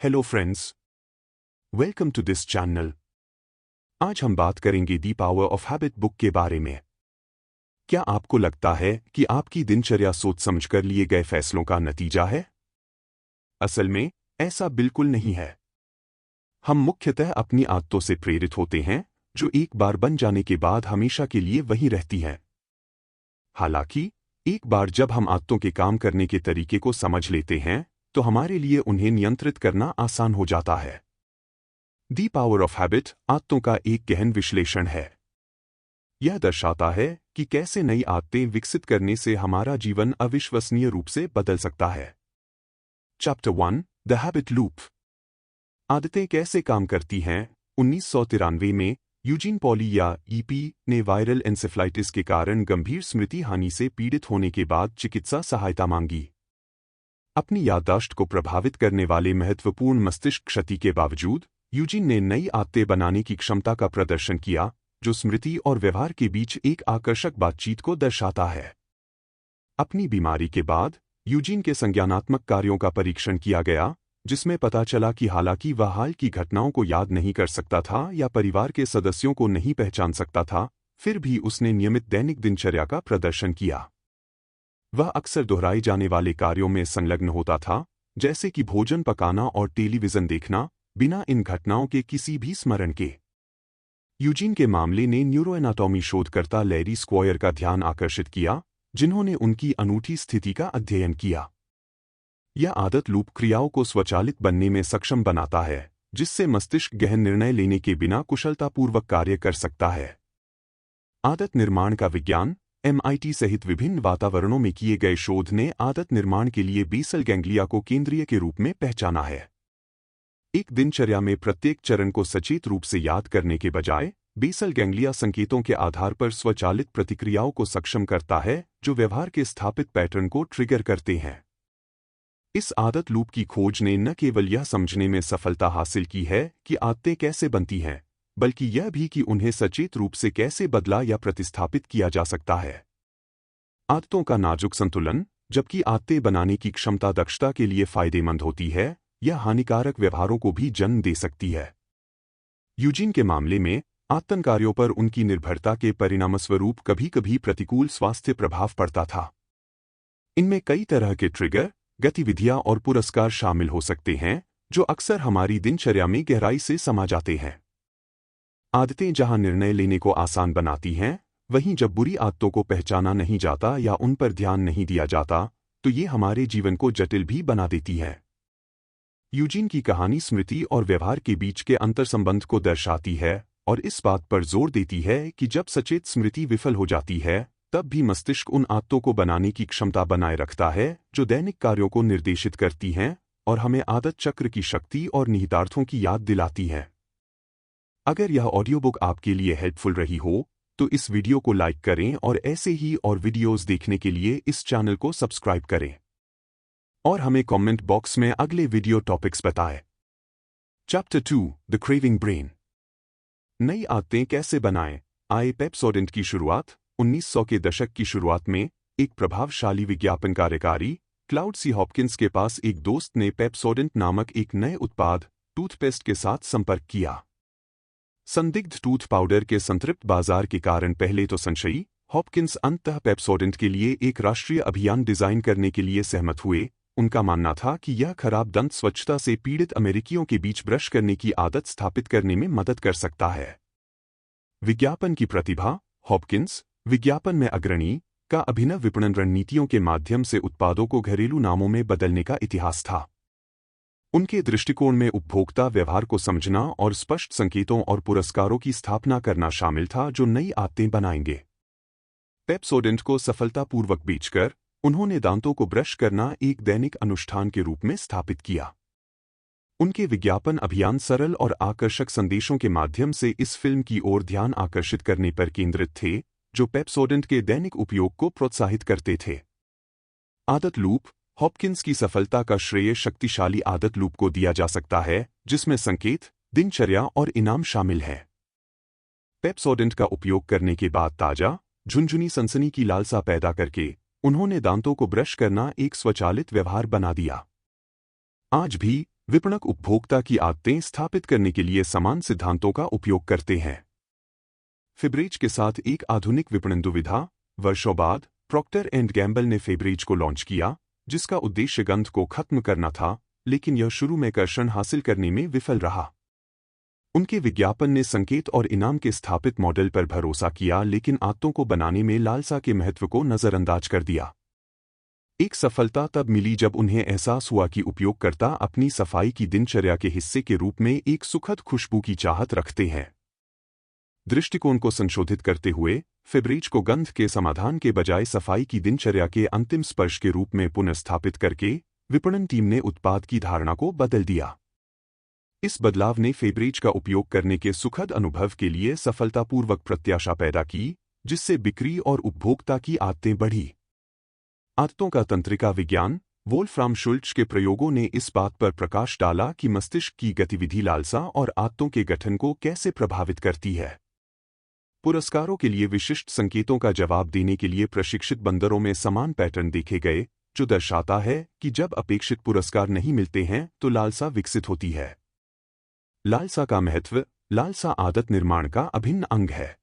Hello friends, welcome to this channel. आज हम बात करेंगे the power of habit book के बारे में। क्या आपको लगता है कि आपकी दिनचर्या सोच समझकर लिए गए फैसलों का नतीजा है? असल में ऐसा बिल्कुल नहीं है। हम मुख्यतः अपनी आदतों से प्रेरित होते हैं, जो एक बार बन जाने के बाद हमेशा के लिए वहीं रहती हैं। हालांकि एक बार जब हम आदतों के काम करने के तरीके को समझ लेते हैं, तो हमारे लिए उन्हें नियंत्रित करना आसान हो जाता है। दी पावर ऑफ हैबिट आदतों का एक गहन विश्लेषण है। यह दर्शाता है कि कैसे नई आदतें विकसित करने से हमारा जीवन अविश्वसनीय रूप से बदल सकता है। Chapter 1 the habit loop. आदतें कैसे काम करती हैं। 1993 में यूजीन पॉली या ईपी ने वायरल एन्सेफ्लाइटिस के कारण गंभीर स्मृति हानि से पीड़ित होने के बाद चिकित्सा सहायता मांगी। अपनी याददाश्त को प्रभावित करने वाले महत्वपूर्ण मस्तिष्क क्षति के बावजूद यूजीन ने नई आदतें बनाने की क्षमता का प्रदर्शन किया, जो स्मृति और व्यवहार के बीच एक आकर्षक बातचीत को दर्शाता है। अपनी बीमारी के बाद यूजीन के संज्ञानात्मक कार्यों का परीक्षण किया गया, जिसमें पता चला कि हालांकि वह हाल की घटनाओं को याद नहीं कर सकता था या परिवार के सदस्यों को नहीं पहचान सकता था, फिर भी उसने नियमित दैनिक दिनचर्या का प्रदर्शन किया। वह अक्सर दोहराए जाने वाले कार्यों में संलग्न होता था, जैसे कि भोजन पकाना और टेलीविजन देखना, बिना इन घटनाओं के किसी भी स्मरण के। यूजीन के मामले ने न्यूरोएनाटॉमी शोधकर्ता लैरी स्क्वायर का ध्यान आकर्षित किया, जिन्होंने उनकी अनूठी स्थिति का अध्ययन किया। यह आदत लूप क्रियाओं को स्वचालित बनने में सक्षम बनाता है, जिससे मस्तिष्क गहन निर्णय लेने के बिना कुशलतापूर्वक कार्य कर सकता है। आदत निर्माण का विज्ञान MIT सहित विभिन्न वातावरणों में किए गए शोध ने आदत निर्माण के लिए बेसल गैंग्लिया को केंद्रीय के रूप में पहचाना है। एक दिनचर्या में प्रत्येक चरण को सचेत रूप से याद करने के बजाय बेसल गैंग्लिया संकेतों के आधार पर स्वचालित प्रतिक्रियाओं को सक्षम करता है, जो व्यवहार के स्थापित पैटर्न को ट्रिगर करते हैं। इस आदत लूप की खोज ने न केवल यह समझने में सफलता हासिल की है कि आदतें कैसे बनती हैं, बल्कि यह भी कि उन्हें सचेत रूप से कैसे बदला या प्रतिस्थापित किया जा सकता है। आदतों का नाजुक संतुलन। जबकि आदतें बनाने की क्षमता दक्षता के लिए फायदेमंद होती है, यह हानिकारक व्यवहारों को भी जन्म दे सकती है। यूजीन के मामले में आत्तन कार्यों पर उनकी निर्भरता के परिणामस्वरूप कभी-कभी प्रतिकूल स्वास्थ्य प्रभाव पड़ता था। इनमें कई तरह के ट्रिगर, गतिविधियां और पुरस्कार शामिल हो सकते हैं, जो अक्सर हमारी दिनचर्या में गहराई से समा जाते हैं। आदतें जहां निर्णय लेने को आसान बनाती हैं, वहीं जब बुरी आदतों को पहचाना नहीं जाता या उन पर ध्यान नहीं दिया जाता, तो ये हमारे जीवन को जटिल भी बना देती है। यूजीन की कहानी स्मृति और व्यवहार के बीच के अंतर्संबंध को दर्शाती है और इस बात पर जोर देती है कि जब सचेत स्मृति विफल हो जाती है, तब भी मस्तिष्क उन आदतों को बनाने की क्षमता बनाए रखता है, जो दैनिक कार्यों को निर्देशित करती हैं और हमें आदत चक्र की शक्ति और निहितार्थों की याद दिलाती हैं। अगर यह ऑडियो बुक आपके लिए हेल्पफुल रही हो, तो इस वीडियो को लाइक करें और ऐसे ही और वीडियोस देखने के लिए इस चैनल को सब्सक्राइब करें। और हमें कमेंट बॉक्स में अगले वीडियो टॉपिक्स बताएं। Chapter 2 the craving brain. नई आदतें कैसे बनाएं। आए पेप्सोडेंट की शुरुआत 1900 के दशक की शुरुआत में एक प्रभावशाली विज्ञापन कार्यकारी क्लाउड सी हॉपकिंस के पास एक दोस्त ने पेप्सोडेंट नामक एक नए उत्पाद टूथपेस्ट के साथ संपर्क किया। संदिग्ध टूथ पाउडर के संतृप्त बाजार के कारण पहले तो संशयी, हॉपकिंस अंततः पेप्सोडेंट के लिए एक राष्ट्रीय अभियान डिजाइन करने के लिए सहमत हुए। उनका मानना था कि यह खराब दंत स्वच्छता से पीड़ित अमेरिकियों के बीच ब्रश करने की आदत स्थापित करने में मदद कर सकता है। विज्ञापन की प्रतिभा। हॉपकिंस विज्ञापन में अग्रणी का अभिनव विपणन रणनीतियों के माध्यम से उत्पादों को घरेलू नामों में बदलने का इतिहास था। उनके दृष्टिकोण में उपभोक्ता व्यवहार को समझना और स्पष्ट संकेतों और पुरस्कारों की स्थापना करना शामिल था, जो नई आदतें बनाएंगे। पेप्सोडेंट को सफलतापूर्वक बेचकर उन्होंने दांतों को ब्रश करना एक दैनिक अनुष्ठान के रूप में स्थापित किया। उनके विज्ञापन अभियान सरल और आकर्षक संदेशों के माध्यम से इस फिल्म की ओर ध्यान आकर्षित करने पर केंद्रित थे, जो पेप्सोडेंट के दैनिक उपयोग को प्रोत्साहित करते थे। आदत लूप। हॉपकिंस की सफलता का श्रेय शक्तिशाली आदत लूप को दिया जा सकता है, जिसमें संकेत, दिनचर्या और इनाम शामिल है। पेप्सोडेंट का उपयोग करने के बाद ताजा, झुनझुनी सनसनी की लालसा पैदा करके उन्होंने दांतों को ब्रश करना एक स्वचालित व्यवहार बना दिया। आज भी विपणक उपभोक्ता की आदतें स्थापित करने के लिए समान सिद्धांतों का उपयोग करते हैं। फेब्रिज के साथ एक आधुनिक विपणन दुविधा। वर्षों बाद प्रॉक्टर एंड गैम्बल ने फेब्रिज को लॉन्च किया, जिसका उद्देश्य गंध को खत्म करना था, लेकिन यह शुरू में आकर्षण हासिल करने में विफल रहा। उनके विज्ञापन ने संकेत और इनाम के स्थापित मॉडल पर भरोसा किया, लेकिन आदतों को बनाने में लालसा के महत्व को नजरअंदाज कर दिया। एक सफलता तब मिली जब उन्हें एहसास हुआ कि उपयोगकर्ता अपनी सफाई की दिनचर्या के हिस्से के रूप में एक सुखद खुशबू की चाहत रखते हैं। दृष्टिकोण को संशोधित करते हुए फेब्रिज को गंध के समाधान के बजाय सफाई की दिनचर्या के अंतिम स्पर्श के रूप में पुनर्स्थापित करके विपणन टीम ने उत्पाद की धारणा को बदल दिया। इस बदलाव ने फेब्रिज का उपयोग करने के सुखद अनुभव के लिए सफलतापूर्वक प्रत्याशा पैदा की, जिससे बिक्री और उपभोक्ता की आदतें बढ़ी। आदतों का तंत्रिका विज्ञान। वोल्फ्राम शुल्ट्ज के प्रयोगों ने इस बात पर प्रकाश डाला कि मस्तिष्क की गतिविधि लालसा और आदतों के गठन को कैसे प्रभावित करती है। पुरस्कारों के लिए विशिष्ट संकेतों का जवाब देने के लिए प्रशिक्षित बंदरों में समान पैटर्न देखे गए, जो दर्शाता है कि जब अपेक्षित पुरस्कार नहीं मिलते हैं तो लालसा विकसित होती है। लालसा का महत्व। लालसा आदत निर्माण का अभिन्न अंग है।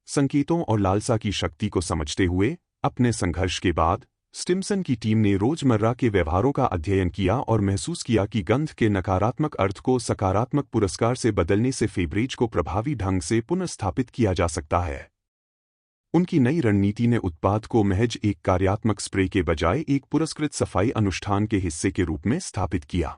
संकेतों और लालसा की शक्ति को समझते हुए अपने संघर्ष के बाद स्टिम्सन की टीम ने रोजमर्रा के व्यवहारों का अध्ययन किया और महसूस किया कि गंध के नकारात्मक अर्थ को सकारात्मक पुरस्कार से बदलने से फेब्रिज को प्रभावी ढंग से पुनर्स्थापित किया जा सकता है। उनकी नई रणनीति ने उत्पाद को महज एक कार्यात्मक स्प्रे के बजाय एक पुरस्कृत सफाई अनुष्ठान के हिस्से के रूप में स्थापित किया।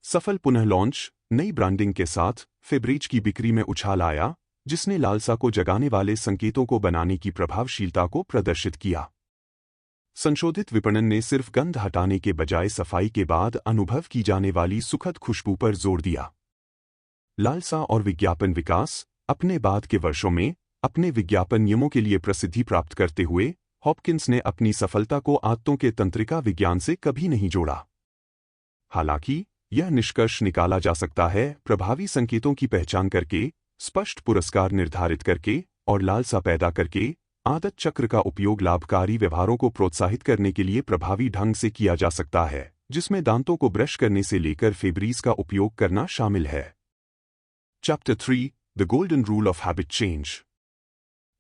सफल पुनः लॉन्च। नई ब्रांडिंग के साथ फेब्रिज की बिक्री में उछाल आया, जिसने लालसा को जगाने वाले संकेतों को बनाने की प्रभावशीलता को प्रदर्शित किया। संशोधित विपणन ने सिर्फ गंध हटाने के बजाय सफाई के बाद अनुभव की जाने वाली सुखद खुशबू पर जोर दिया। लालसा और विज्ञापन विकास। अपने बाद के वर्षों में अपने विज्ञापन नियमों के लिए प्रसिद्धि प्राप्त करते हुए हॉपकिंस ने अपनी सफलता को आदतों के तंत्रिका विज्ञान से कभी नहीं जोड़ा। हालांकि यह निष्कर्ष निकाला जा सकता है, प्रभावी संकेतों की पहचान करके, स्पष्ट पुरस्कार निर्धारित करके और लालसा पैदा करके आदत चक्र का उपयोग लाभकारी व्यवहारों को प्रोत्साहित करने के लिए प्रभावी ढंग से किया जा सकता है, जिसमें दांतों को ब्रश करने से लेकर फेब्रिज का उपयोग करना शामिल है। Chapter 3 the golden rule of habit change.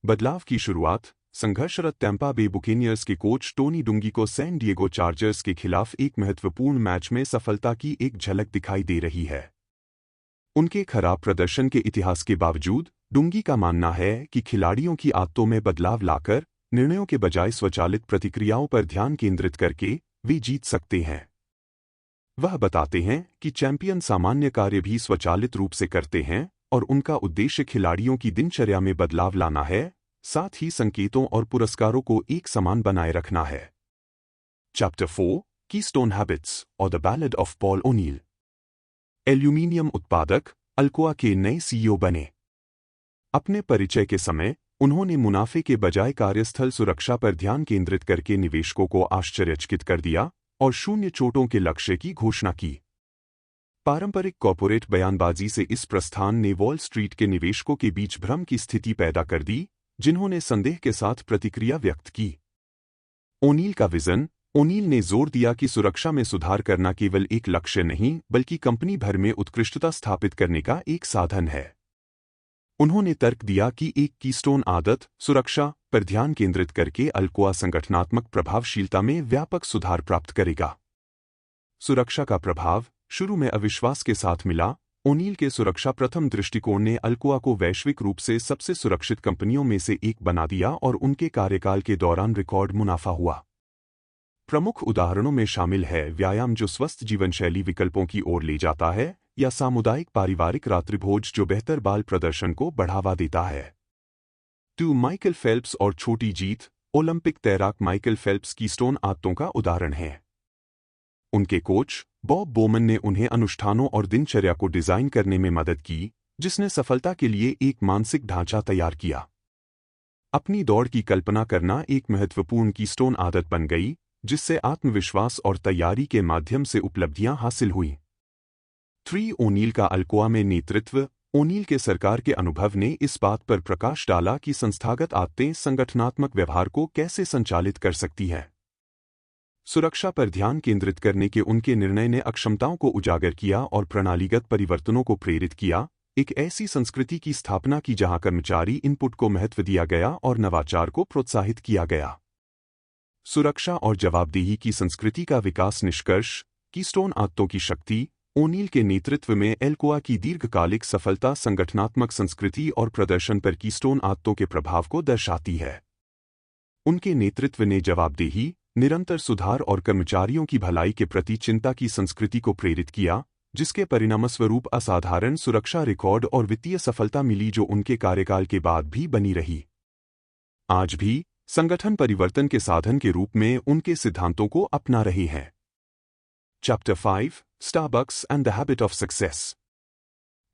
बदलाव की शुरुआत। संघर्षरत टैंपा बे बुकेनियर्स के कोच टोनी डुंगी को सैन डिएगो चार्जर्स के खिलाफ एक महत्वपूर्ण मैच में सफलता की एक झलक दिखाई दे रही है। उनके खराब प्रदर्शन के इतिहास के बावजूद डुंगी का मानना है कि खिलाड़ियों की आदतों में बदलाव लाकर निर्णयों के बजाय स्वचालित प्रतिक्रियाओं पर ध्यान केंद्रित करके वे जीत सकते हैं। वह बताते हैं कि चैंपियन सामान्य कार्य भी स्वचालित रूप से करते हैं और उनका उद्देश्य खिलाड़ियों की दिनचर्या में बदलाव लाना है, साथ ही संकेतों और पुरस्कारों को एक समान बनाए रखना है। चैप्टर 4 कीस्टोन हैबिट्स और the ballad of Paul O'Neill. Aluminium उत्पादक अल्कोआ के नए सीईओ बने। अपने परिचय के समय उन्होंने मुनाफे के बजाय कार्यस्थल सुरक्षा पर ध्यान केंद्रित करके निवेशकों को आश्चर्यचकित कर दिया और शून्य चोटों के लक्ष्य की घोषणा की। पारंपरिक कॉर्पोरेट बयानबाजी से इस प्रस्थान ने वॉल स्ट्रीट के निवेशकों के बीच भ्रम की स्थिति पैदा कर दी, जिन्होंने संदेह के साथ प्रतिक्रिया व्यक्त की। ओनील का विजन। ओनील ने जोर दिया कि सुरक्षा में सुधार करना केवल एक लक्ष्य नहीं, बल्कि कंपनी भर में उत्कृष्टता स्थापित करने का एक साधन है। उन्होंने तर्क दिया कि एक कीस्टोन आदत, सुरक्षा, पर ध्यान केंद्रित करके अल्कोआ संगठनात्मक प्रभावशीलता में व्यापक सुधार प्राप्त करेगा। सुरक्षा का प्रभाव। शुरू में अविश्वास के साथ मिला, ओनील के सुरक्षा प्रथम दृष्टिकोण ने अल्कोआ को वैश्विक रूप से सबसे सुरक्षित कंपनियों में से एक बना दिया और उनके कार्यकाल के दौरान रिकॉर्ड मुनाफा हुआ। प्रमुख उदाहरणों में शामिल है व्यायाम जो स्वस्थ जीवनशैली विकल्पों की ओर ले जाता है, या सामुदायिक पारिवारिक रात्रिभोज जो बेहतर बाल प्रदर्शन को बढ़ावा देता है। 2 माइकल फेल्प्स और छोटी जीत। ओलंपिक तैराक माइकल फेल्प्स कीस्टोन आदतों का उदाहरण है। उनके कोच बॉब बोमन ने उन्हें अनुष्ठानों और दिनचर्या को डिजाइन करने में मदद की, जिसने सफलता के लिए एक मानसिक ढांचा तैयार किया। अपनी दौड़ की कल्पना करना एक महत्वपूर्ण कीस्टोन आदत बन गई, जिससे आत्मविश्वास और तैयारी के माध्यम से उपलब्धियां हासिल हुईं। 3 ओनील का अल्कोआ में नेतृत्व। ओनील के सरकार के अनुभव ने इस बात पर प्रकाश डाला कि संस्थागत आदतें संगठनात्मक व्यवहार को कैसे संचालित कर सकती हैं। सुरक्षा पर ध्यान केंद्रित करने के उनके निर्णय ने अक्षमताओं को उजागर किया और प्रणालीगत परिवर्तनों को प्रेरित किया, एक ऐसी संस्कृति की स्थापना की जहां कर्मचारी इनपुट को महत्व दिया गया और नवाचार को प्रोत्साहित किया गया। सुरक्षा और जवाबदेही की संस्कृति का विकास निष्कर्ष, कीस्टोन आदतों की शक्ति। ओनील के नेतृत्व में एल्कोआ की दीर्घकालिक सफलता संगठनात्मक संस्कृति और प्रदर्शन पर कीस्टोन आदतों के प्रभाव को दर्शाती है। उनके नेतृत्व ने जवाबदेही, निरंतर सुधार और कर्मचारियों की भलाई के प्रति चिंता की संस्कृति को प्रेरित किया, जिसके परिणामस्वरूप असाधारण सुरक्षा रिकॉर्ड और वित्तीय सफलता मिली जो उनके कार्यकाल के बाद भी बनी रही। आज भी संगठन परिवर्तन के साधन के रूप में उनके सिद्धांतों को अपना रहे हैं। Chapter 5 Starbucks and the habit of success.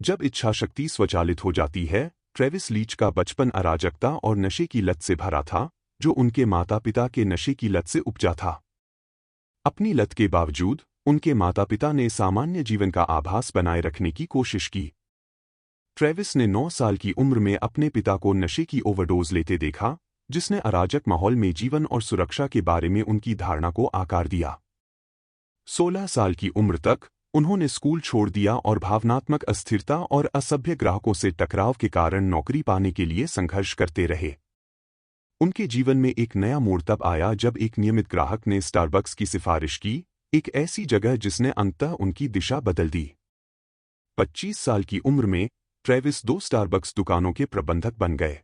जब इच्छाशक्ति स्वचालित हो जाती है, ट्रेविस लीच का बचपन अराजकता और नशे की लत से भरा था, जो उनके माता पिता के नशे की लत से उपजा था। अपनी लत के बावजूद उनके माता पिता ने सामान्य जीवन का आभास बनाए रखने की कोशिश की। ट्रेविस ने 9 साल की उम्र में अपने पिता को नशे की ओवरडोज लेते देखा, जिसने अराजक माहौल में जीवन और सुरक्षा के बारे में उनकी धारणा को आकार दिया। 16 साल की उम्र तक उन्होंने स्कूल छोड़ दिया और भावनात्मक अस्थिरता और असभ्य ग्राहकों से टकराव के कारण नौकरी पाने के लिए संघर्ष करते रहे। उनके जीवन में एक नया मोड़ तब आया जब एक नियमित ग्राहक ने स्टारबक्स की सिफारिश की, एक ऐसी जगह जिसने अंततः उनकी दिशा बदल दी। 25 साल की उम्र में ट्रेविस 2 स्टारबक्स दुकानों के प्रबंधक बन गए।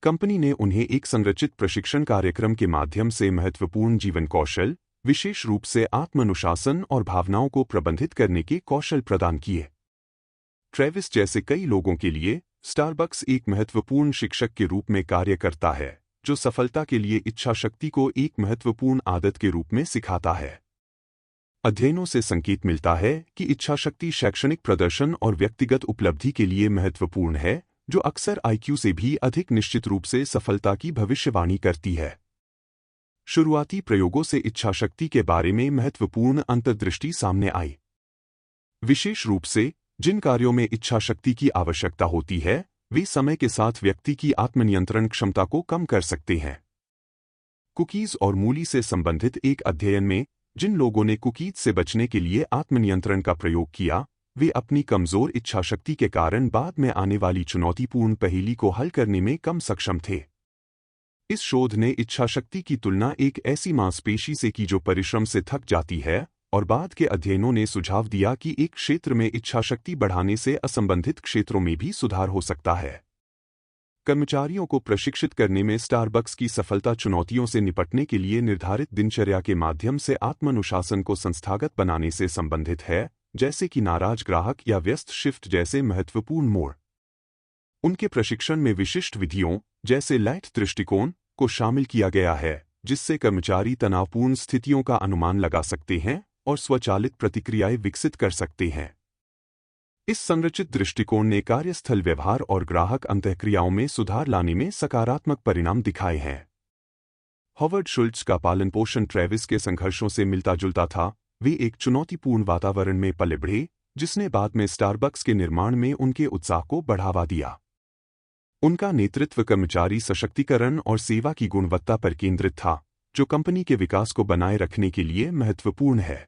कंपनी ने उन्हें एक संरचित प्रशिक्षण कार्यक्रम के माध्यम से महत्वपूर्ण जीवन कौशल, विशेष रूप से आत्मानुशासन और भावनाओं को प्रबंधित करने के कौशल प्रदान किए। ट्रेविस जैसे कई लोगों के लिए स्टारबक्स एक महत्वपूर्ण शिक्षक के रूप में कार्य करता है, जो सफलता के लिए इच्छाशक्ति को एक महत्वपूर्ण आदत के रूप में सिखाता है। अध्ययनों से संकेत मिलता है कि इच्छाशक्ति शैक्षणिक प्रदर्शन और व्यक्तिगत उपलब्धि के लिए महत्वपूर्ण है, जो अक्सर आईक्यू से भी अधिक निश्चित रूप से सफलता की भविष्यवाणी करती है। शुरुआती प्रयोगों से इच्छाशक्ति के बारे में महत्वपूर्ण अंतर्दृष्टि सामने आई। विशेष रूप से जिन कार्यों में इच्छाशक्ति की आवश्यकता होती है, वे समय के साथ व्यक्ति की आत्मनियंत्रण क्षमता को कम कर सकते हैं। कुकीज और मूली से संबंधित एक अध्ययन में जिन लोगों ने कुकीज से बचने के लिए आत्मनियंत्रण का प्रयोग किया, वे अपनी कमजोर इच्छाशक्ति के कारण बाद में आने वाली चुनौतीपूर्ण पहेली को हल करने में कम सक्षम थे। इस शोध ने इच्छाशक्ति की तुलना एक ऐसी मांसपेशी से की जो परिश्रम से थक जाती है, और बाद के अध्ययनों ने सुझाव दिया कि एक क्षेत्र में इच्छाशक्ति बढ़ाने से असंबंधित क्षेत्रों में भी सुधार हो सकता है। कर्मचारियों को प्रशिक्षित करने में स्टारबक्स की सफलता चुनौतियों से निपटने के लिए निर्धारित दिनचर्या के माध्यम से आत्मानुशासन को संस्थागत बनाने से संबंधित है, जैसे कि नाराज ग्राहक या व्यस्त शिफ्ट जैसे महत्वपूर्ण मोड़। उनके प्रशिक्षण में विशिष्ट विधियों, जैसे लैट दृष्टिकोण, को शामिल किया गया है, जिससे कर्मचारी तनावपूर्ण स्थितियों का अनुमान लगा सकते हैं और स्वचालित प्रतिक्रियाएं विकसित कर सकते हैं। इस संरचित दृष्टिकोण ने कार्यस्थल व्यवहार और ग्राहक अंतःक्रियाओं में सुधार लाने में सकारात्मक परिणाम दिखाए हैं। हॉवर्ड शुल्ट्ज का पालन पोषण ट्रेविस के संघर्षों से मिलता जुलता था। वे एक चुनौतीपूर्ण वातावरण में पले बढ़े, जिसने बाद में स्टारबक्स के निर्माण में उनके उत्साह को बढ़ावा दिया। उनका नेतृत्व कर्मचारी सशक्तिकरण और सेवा की गुणवत्ता पर केंद्रित था, जो कंपनी के विकास को बनाए रखने के लिए महत्वपूर्ण है।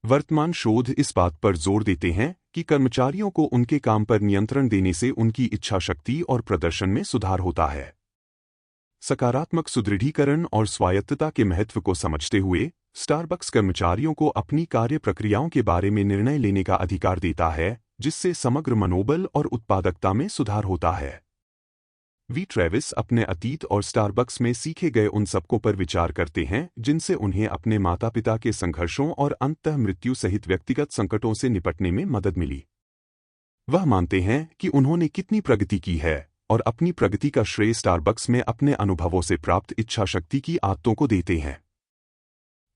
वर्तमान शोध इस बात पर जोर देते हैं कि कर्मचारियों को उनके काम पर नियंत्रण देने से उनकी इच्छाशक्ति और प्रदर्शन में सुधार होता है। सकारात्मक सुदृढ़ीकरण और स्वायत्तता के महत्व को समझते हुए, स्टारबक्स कर्मचारियों को अपनी कार्य प्रक्रियाओं के बारे में निर्णय लेने का अधिकार देता है, जिससे समग्र मनोबल और उत्पादकता में सुधार होता है। वी ट्रेविस अपने अतीत और स्टारबक्स में सीखे गए उन सबकों पर विचार करते हैं जिनसे उन्हें अपने माता पिता के संघर्षों और अंततः मृत्यु सहित व्यक्तिगत संकटों से निपटने में मदद मिली। वह मानते हैं कि उन्होंने कितनी प्रगति की है और अपनी प्रगति का श्रेय स्टारबक्स में अपने अनुभवों से प्राप्त इच्छाशक्ति की आदतों को देते हैं।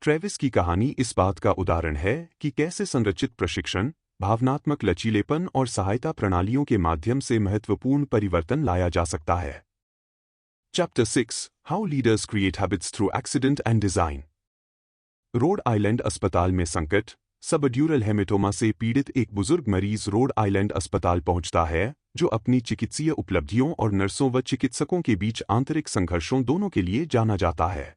ट्रेविस की कहानी इस बात का उदाहरण है कि कैसे संरचित प्रशिक्षण, भावनात्मक लचीलेपन और सहायता प्रणालियों के माध्यम से महत्वपूर्ण परिवर्तन लाया जा सकता है। Chapter 6 how leaders create habits through accident and design. Rhode Island अस्पताल में संकट, सबड्यूरल हेमेटोमा से पीड़ित एक बुजुर्ग मरीज रोड आइलैंड अस्पताल पहुंचता है, जो अपनी चिकित्सीय उपलब्धियों और नर्सों व चिकित्सकों के बीच आंतरिक संघर्षों दोनों के लिए जाना जाता है।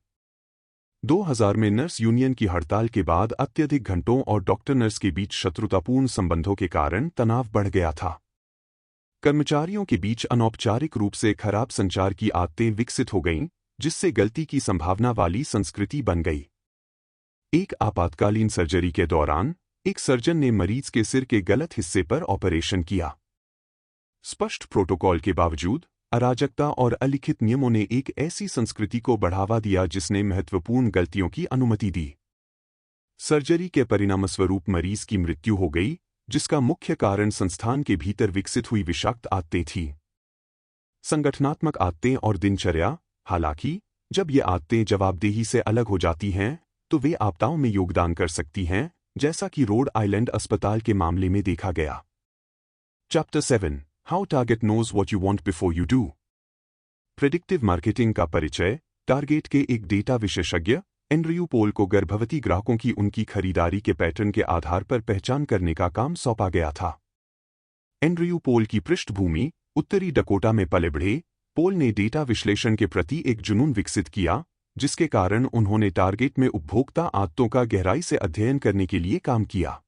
2000 में नर्स यूनियन की हड़ताल के बाद अत्यधिक घंटों और डॉक्टर नर्स के बीच शत्रुतापूर्ण संबंधों के कारण तनाव बढ़ गया था। कर्मचारियों के बीच अनौपचारिक रूप से खराब संचार की आदतें विकसित हो गईं, जिससे गलती की संभावना वाली संस्कृति बन गई। एक आपातकालीन सर्जरी के दौरान एक सर्जन ने मरीज के सिर के गलत हिस्से पर ऑपरेशन किया। स्पष्ट प्रोटोकॉल के बावजूद अराजकता और अलिखित नियमों ने एक ऐसी संस्कृति को बढ़ावा दिया जिसने महत्वपूर्ण गलतियों की अनुमति दी। सर्जरी के परिणामस्वरूप मरीज की मृत्यु हो गई, जिसका मुख्य कारण संस्थान के भीतर विकसित हुई विषाक्त आदतें थीं। संगठनात्मक आदतें और दिनचर्या। हालांकि जब ये आदतें जवाबदेही से अलग हो जाती हैं, तो वे आपदाओं में योगदान कर सकती हैं, जैसा कि रोड आइलैंड अस्पताल के मामले में देखा गया। Chapter 7 how Target knows what you want before you do. Predictive marketing का परिचय। टारगेट के एक डेटा विशेषज्ञ एंड्रयू पोल को गर्भवती ग्राहकों की उनकी खरीदारी के पैटर्न के आधार पर पहचान करने का काम सौंपा गया था। एंड्रयू पोल की पृष्ठभूमि। उत्तरी डकोटा में पले बढ़े पोल ने डेटा विश्लेषण के प्रति एक जुनून विकसित किया, जिसके कारण उन्होंने टारगेट में उपभोक्ता आदतों का गहराई से अध्ययन करने के लिए काम किया।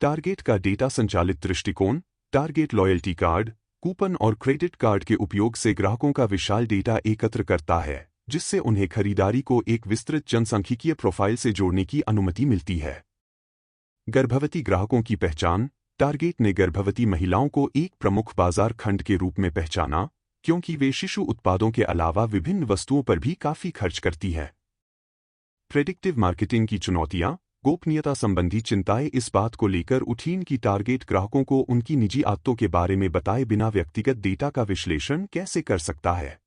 टारगेट का डेटा संचालित दृष्टिकोण। टारगेट लॉयल्टी कार्ड, कूपन और क्रेडिट कार्ड के उपयोग से ग्राहकों का विशाल डेटा एकत्र करता है, जिससे उन्हें खरीदारी को एक विस्तृत जनसांख्यिकीय प्रोफाइल से जोड़ने की अनुमति मिलती है। गर्भवती ग्राहकों की पहचान। टारगेट ने गर्भवती महिलाओं को एक प्रमुख बाजार खंड के रूप में पहचाना, क्योंकि वे शिशु उत्पादों के अलावा विभिन्न वस्तुओं पर भी काफी खर्च करती है। प्रेडिक्टिव मार्केटिंग की चुनौतियां। गोपनीयता संबंधी चिंताएं इस बात को लेकर उठीं कि टारगेट ग्राहकों को उनकी निजी आदतों के बारे में बताए बिना व्यक्तिगत डेटा का विश्लेषण कैसे कर सकता है।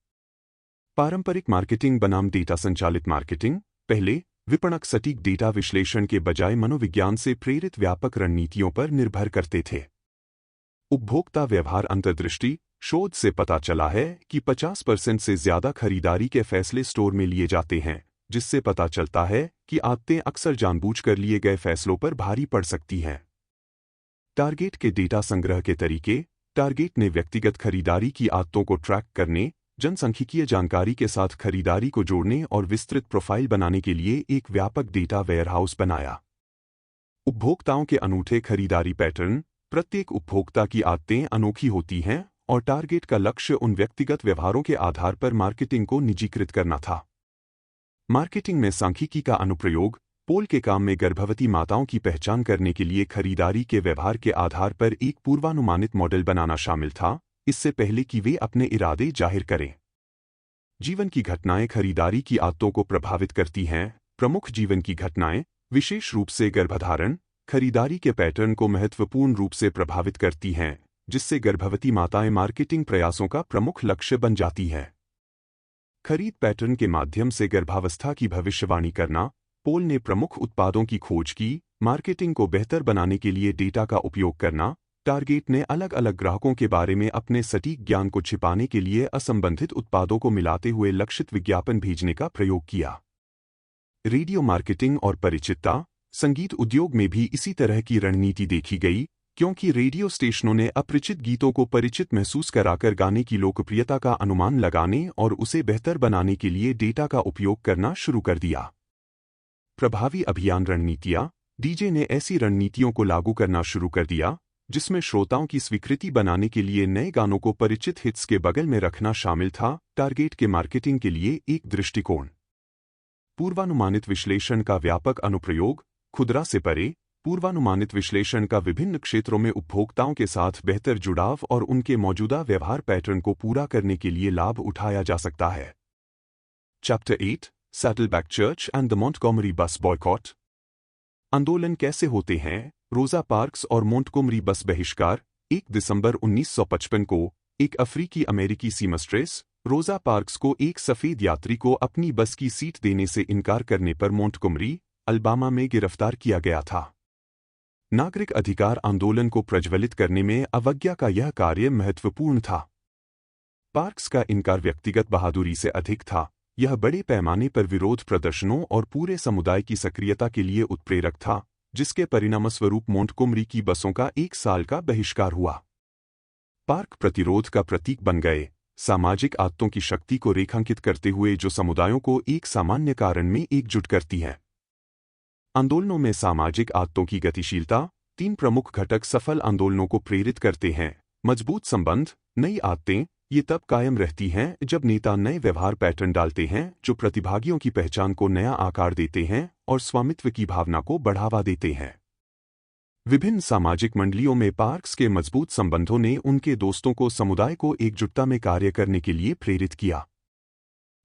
पारंपरिक मार्केटिंग बनाम डेटा संचालित मार्केटिंग। पहले विपणक सटीक डेटा विश्लेषण के बजाय मनोविज्ञान से प्रेरित व्यापक रणनीतियों पर निर्भर करते थे। उपभोक्ता व्यवहार अंतर्दृष्टि। शोध से पता चला है कि 50% से ज्यादा खरीदारी के फैसले स्टोर में लिए जाते हैं, जिससे पता चलता है कि आदतें अक्सर जानबूझकर लिए गए फैसलों पर भारी पड़ सकती हैं। टारगेट के डेटा संग्रह के तरीके। टारगेट ने व्यक्तिगत खरीदारी की आदतों को ट्रैक करने, जनसांख्यिकीय जानकारी के साथ खरीदारी को जोड़ने और विस्तृत प्रोफाइल बनाने के लिए एक व्यापक डेटा वेयरहाउस बनाया। उपभोक्ताओं के अनूठे खरीदारी पैटर्न। प्रत्येक उपभोक्ता की आदतें अनोखी होती हैं और टारगेट का लक्ष्य उन व्यक्तिगत व्यवहारों के आधार पर मार्केटिंग को निजीकृत करना था। मार्केटिंग में सांख्यिकी का अनुप्रयोग। पोल के काम में गर्भवती माताओं की पहचान करने के लिए खरीदारी के व्यवहार के आधार पर एक पूर्वानुमानित मॉडल बनाना शामिल था, इससे पहले कि वे अपने इरादे जाहिर करें। जीवन की घटनाएं खरीदारी की आदतों को प्रभावित करती हैं। प्रमुख जीवन की घटनाएं, विशेष रूप से गर्भधारण, खरीदारी के पैटर्न को महत्वपूर्ण रूप से प्रभावित करती हैं, जिससे गर्भवती माताएं मार्केटिंग प्रयासों का प्रमुख लक्ष्य बन जाती हैं। खरीद पैटर्न के माध्यम से गर्भावस्था की भविष्यवाणी करना। पोल ने प्रमुख उत्पादों की खोज की। मार्केटिंग को बेहतर बनाने के लिए डेटा का उपयोग करना। टारगेट ने अलग अलग ग्राहकों के बारे में अपने सटीक ज्ञान को छिपाने के लिए असंबंधित उत्पादों को मिलाते हुए लक्षित विज्ञापन भेजने का प्रयोग किया। रेडियो मार्केटिंग और परिचितता। संगीत उद्योग में भी इसी तरह की रणनीति देखी गई, क्योंकि रेडियो स्टेशनों ने अपरिचित गीतों को परिचित महसूस कराकर गाने की लोकप्रियता का अनुमान लगाने और उसे बेहतर बनाने के लिए डेटा का उपयोग करना शुरू कर दिया। प्रभावी अभियान रणनीतियां। डीजे ने ऐसी रणनीतियों को लागू करना शुरू कर दिया, जिसमें श्रोताओं की स्वीकृति बनाने के लिए नए गानों को परिचित हिट्स के बगल में रखना शामिल था। टारगेट के मार्केटिंग के लिए एक दृष्टिकोण। पूर्वानुमानित विश्लेषण का व्यापक अनुप्रयोग। खुदरा से परे, पूर्वानुमानित विश्लेषण का विभिन्न क्षेत्रों में उपभोक्ताओं के साथ बेहतर जुड़ाव और उनके मौजूदा व्यवहार पैटर्न को पूरा करने के लिए लाभ उठाया जा सकता है। Chapter 8 saddleback church and the Montgomery बस बॉयकॉट। आंदोलन कैसे होते हैं। रोजा पार्क्स और मॉन्टगोमरी बस बहिष्कार। 1 दिसंबर 1955 को एक अफ्रीकी अमेरिकी सीमस्ट्रेस रोजा पार्क्स को एक सफेद यात्री को अपनी बस की सीट देने से इनकार करने पर मॉन्टगोमरी, अलबामा में गिरफ्तार किया गया था। नागरिक अधिकार आंदोलन को प्रज्वलित करने में अवज्ञा का यह कार्य महत्वपूर्ण था। पार्क्स का इनकार व्यक्तिगत बहादुरी से अधिक था। यह बड़े पैमाने पर विरोध प्रदर्शनों और पूरे समुदाय की सक्रियता के लिए उत्प्रेरक था, जिसके परिणामस्वरूप मॉन्टगोमरी की बसों का 1 साल का बहिष्कार हुआ। पार्क प्रतिरोध का प्रतीक बन गए। सामाजिक आदतों की शक्ति को रेखांकित करते हुए जो समुदायों को एक सामान्य कारण में एकजुट करती हैं। आंदोलनों में सामाजिक आदतों की गतिशीलता। 3 प्रमुख घटक सफल आंदोलनों को प्रेरित करते हैं। मजबूत संबंध। नई आदतें ये तब कायम रहती हैं जब नेता नए व्यवहार पैटर्न डालते हैं जो प्रतिभागियों की पहचान को नया आकार देते हैं और स्वामित्व की भावना को बढ़ावा देते हैं। विभिन्न सामाजिक मंडलियों में पार्क्स के मजबूत संबंधों ने उनके दोस्तों को समुदाय को एकजुटता में कार्य करने के लिए प्रेरित किया।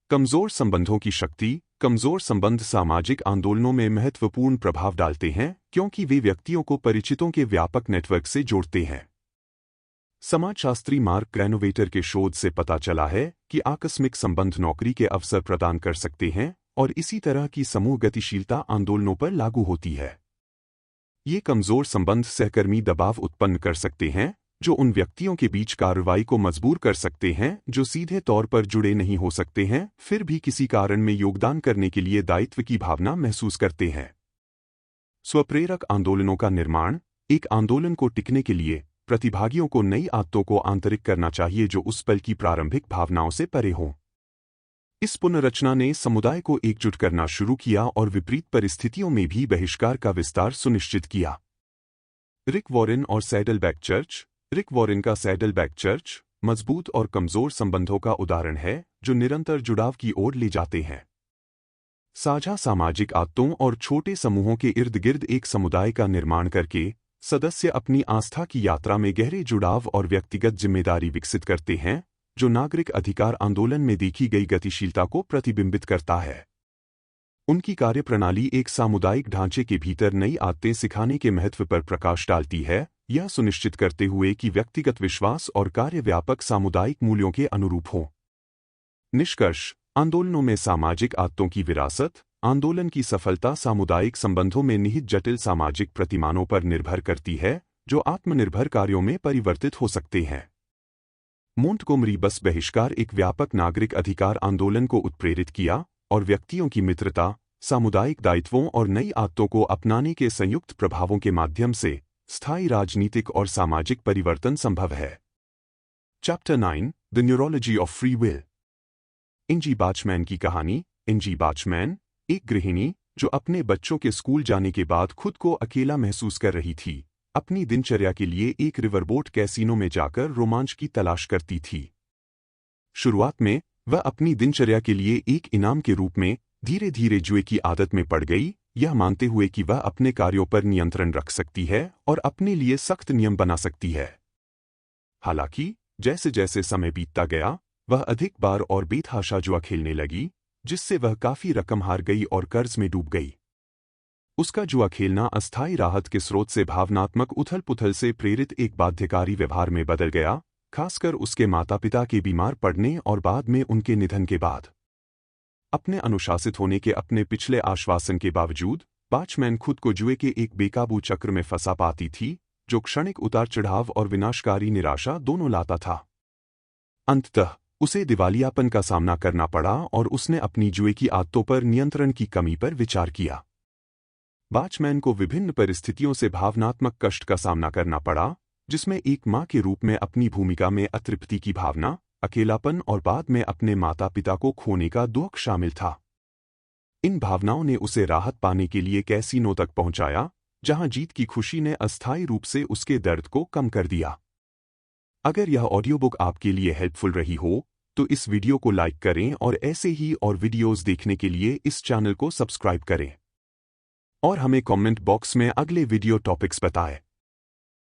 कमजोर संबंधों की शक्ति। कमजोर संबंध सामाजिक आंदोलनों में महत्वपूर्ण प्रभाव डालते हैं क्योंकि वे व्यक्तियों को परिचितों के व्यापक नेटवर्क से जोड़ते हैं। समाजशास्त्री मार्क ग्रेनोवेटर के शोध से पता चला है कि आकस्मिक संबंध नौकरी के अवसर प्रदान कर सकते हैं और इसी तरह की समूह गतिशीलता आंदोलनों पर लागू होती है। ये कमजोर संबंध सहकर्मी दबाव उत्पन्न कर सकते हैं जो उन व्यक्तियों के बीच कार्रवाई को मजबूर कर सकते हैं जो सीधे तौर पर जुड़े नहीं हो सकते हैं फिर भी किसी कारण में योगदान करने के लिए दायित्व की भावना महसूस करते हैं। स्वप्रेरक आंदोलनों का निर्माण। एक आंदोलन को टिकने के लिए प्रतिभागियों को नई आदतों को आंतरिक करना चाहिए जो उस पल की प्रारंभिक भावनाओं से परे हों। इस पुनर्रचना ने समुदाय को एकजुट करना शुरू किया और विपरीत परिस्थितियों में भी बहिष्कार का विस्तार सुनिश्चित किया। रिक वॉरेन और सैडलबैक चर्च। रिक वॉरेन का सैडलबैक चर्च मजबूत और कमजोर संबंधों का उदाहरण है जो निरंतर जुड़ाव की ओर ले जाते हैं। साझा सामाजिक आदतों और छोटे समूहों के इर्द गिर्द एक समुदाय का निर्माण करके सदस्य अपनी आस्था की यात्रा में गहरे जुड़ाव और व्यक्तिगत जिम्मेदारी विकसित करते हैं जो नागरिक अधिकार आंदोलन में देखी गई गतिशीलता को प्रतिबिंबित करता है। उनकी कार्यप्रणाली एक सामुदायिक ढांचे के भीतर नई आदतें सिखाने के महत्व पर प्रकाश डालती है, यह सुनिश्चित करते हुए कि व्यक्तिगत विश्वास और कार्य व्यापक सामुदायिक मूल्यों के अनुरूप हों। निष्कर्ष। आंदोलनों में सामाजिक आदतों की विरासत। आंदोलन की सफलता सामुदायिक संबंधों में निहित जटिल सामाजिक प्रतिमानों पर निर्भर करती है जो आत्मनिर्भर कार्यों में परिवर्तित हो सकते हैं। मोंटगोमरी बस बहिष्कार एक व्यापक नागरिक अधिकार आंदोलन को उत्प्रेरित किया और व्यक्तियों की मित्रता, सामुदायिक दायित्वों और नई आदतों को अपनाने के संयुक्त प्रभावों के माध्यम से स्थायी राजनीतिक और सामाजिक परिवर्तन संभव है। Chapter 9 the neurology of free will. Inge Bachmann की कहानी। इंजी बाचमैन एक गृहिणी जो अपने बच्चों के स्कूल जाने के बाद खुद को अकेला महसूस कर रही थी, अपनी दिनचर्या के लिए एक रिवरबोट कैसीनो में जाकर रोमांच की तलाश करती थी। शुरुआत में वह अपनी दिनचर्या के लिए एक इनाम के रूप में धीरे धीरे जुए की आदत में पड़ गई, यह मानते हुए कि वह अपने कार्यों पर नियंत्रण रख सकती है और अपने लिए सख्त नियम बना सकती है। हालांकि जैसे जैसे समय बीतता गया वह अधिक बार और बेतहाशा जुआ खेलने लगी, जिससे वह काफी रकम हार गई और कर्ज में डूब गई। उसका जुआ खेलना अस्थायी राहत के स्रोत से भावनात्मक उथल-पुथल से प्रेरित एक बाध्यकारी व्यवहार में बदल गया, खासकर उसके माता-पिता के बीमार पड़ने और बाद में उनके निधन के बाद। अपने अनुशासित होने के अपने पिछले आश्वासन के बावजूद बाचमैन खुद को जुए के एक बेकाबू चक्र में फंसा पाती थी, जो क्षणिक उतार-चढ़ाव और विनाशकारी निराशा दोनों लाता था। अंततः उसे दिवालियापन का सामना करना पड़ा और उसने अपनी जुए की आदतों पर नियंत्रण की कमी पर विचार किया। बाचमैन को विभिन्न परिस्थितियों से भावनात्मक कष्ट का सामना करना पड़ा, जिसमें एक मां के रूप में अपनी भूमिका में अतृप्ति की भावना, अकेलापन और बाद में अपने माता-पिता को खोने का दुख शामिल था। इन भावनाओं ने उसे राहत पाने के लिए कैसीनो तक पहुंचाया, जहां जीत की खुशी ने अस्थायी रूप से उसके दर्द को कम कर दिया। अगर यह ऑडियो बुक आपके लिए हेल्पफुल रही हो, तो इस वीडियो को लाइक करें और ऐसे ही और वीडियोस देखने के लिए इस चैनल को सब्सक्राइब करें। और हमें कमेंट बॉक्स में अगले वीडियो टॉपिक्स बताएं।